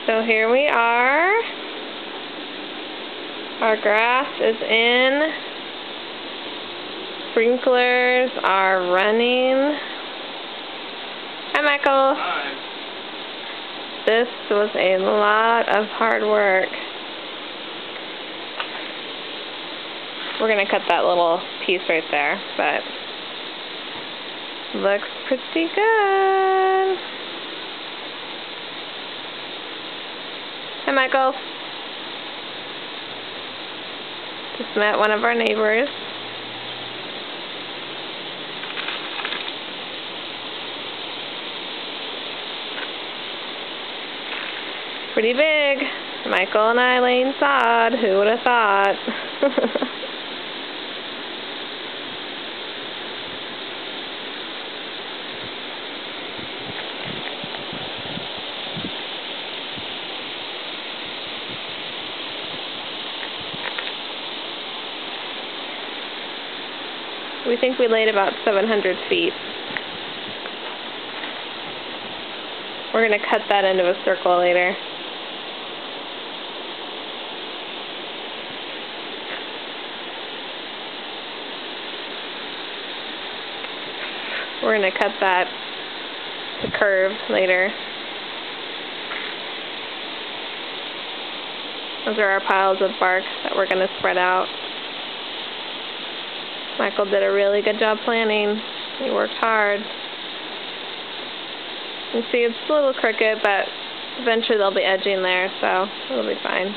So here we are. Our grass is in. Sprinklers are running. Hi, Michael. Hi. This was a lot of hard work. We're going to cut that little piece right there, but looks pretty good. Hi, Michael. Just met one of our neighbors. Pretty big. Michael and I laying sod. Who would have thought? We think we laid about 700 feet. We're going to cut that into a circle later. We're going to cut that to curve later. Those are our piles of bark that we're going to spread out. Michael did a really good job planning. He worked hard. You see it's a little crooked, but eventually they'll be edging there, so it'll be fine.